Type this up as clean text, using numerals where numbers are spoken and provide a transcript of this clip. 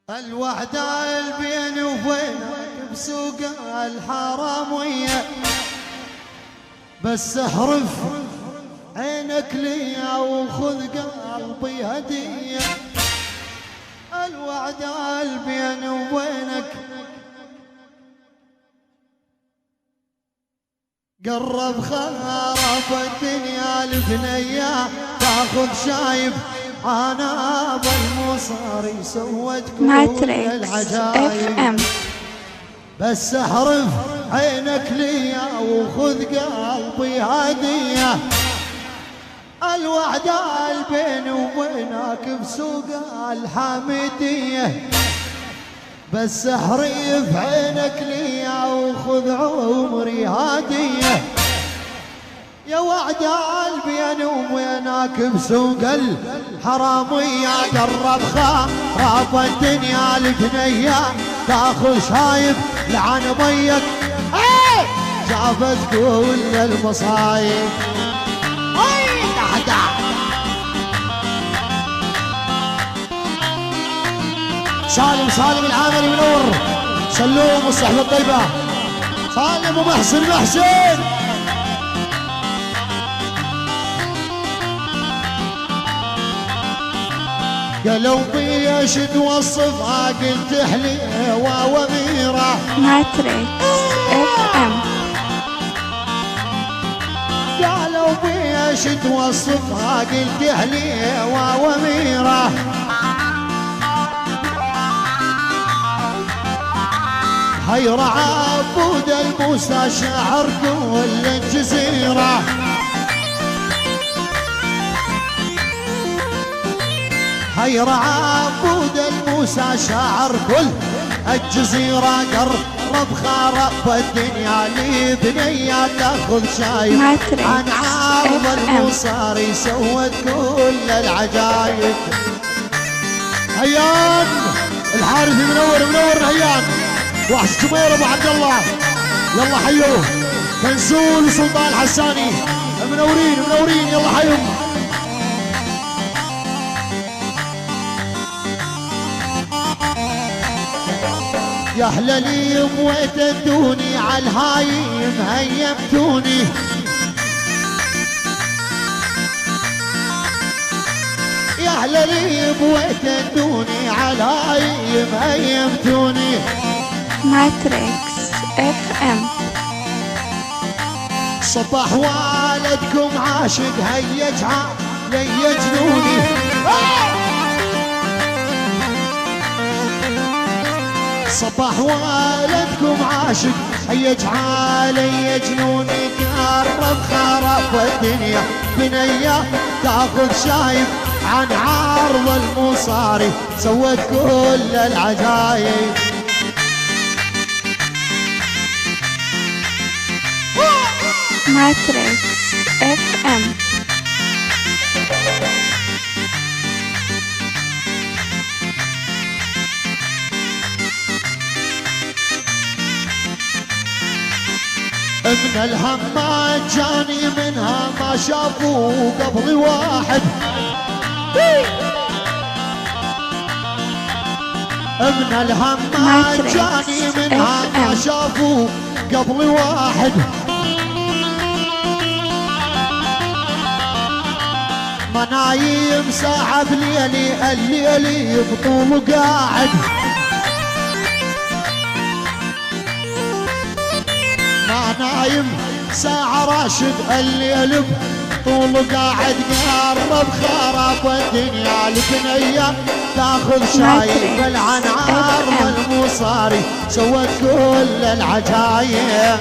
الوحدة بيني وبينك بسوق الحرامية، بس احرف عينك ليا وخذ قلبي هدية. الوحدة بيني وبينك قرب خراب الدنيا البنية، تاخذ شايب انا بالمصاري سوت كل العجايب، بس احرف عينك ليا وخذ قلبي هدية. الوحدة بيني وبينك بسوق الحميدية، بس احرف عينك ليا وخذ عمري هدية. يا وعدة بيني وبينك بسوق الحرامية، قرب خراب الدنيا البنية، تاخذ شايب لعن بيك جابت كل المصايب. سالم العامري منور، سلوم والصحبة الطيبة، سالم ومحسن محسن. قالوا بي ايش توصفها قلت حليوة واميرة. ماتريكس اف ام. قالوا بي ايش توصفها قلت حليوة واميرة، حير عبود الموسى شاعر كل الجزيرة، حير عبود الموسى شاعر كل الجزيرة، قرب خرب الدنيا لي بنية، تاخذ شايب عن عرض المصاري سوت كل العجايب. هيان الحارثي منور هيان، وحش جمير ابو عبد الله، يلا حيوه. كنزول وسلطان حساني منورين يلا حيهم. يا اهللي بويت ادوني عالهايم هيمتوني، يا اهللي بويت ادوني عالهايم هيمتوني. ماتريكس اف ام. صباح والدكم عاشق هيج علي جنوني، صباح والدكم عاشق هيج علي جنوني، قرب خراب الدنيا بنية، تاخذ شايب عن عرض المصاري سوت كل العجايب. ماتريكس اف ام. من الهم ما جاني منها ما شافوا قبل واحد، من الهم ما جاني منها ما شافوا قبل واحد، ما نايم ساعة بليلي الليلي بطول قاعد، ما نايم ساعة راشد الليل بطول قاعد، قرب خراب الدنيا البنية، تاخذ شايب العنعار والمصاري سوت كل العجايب.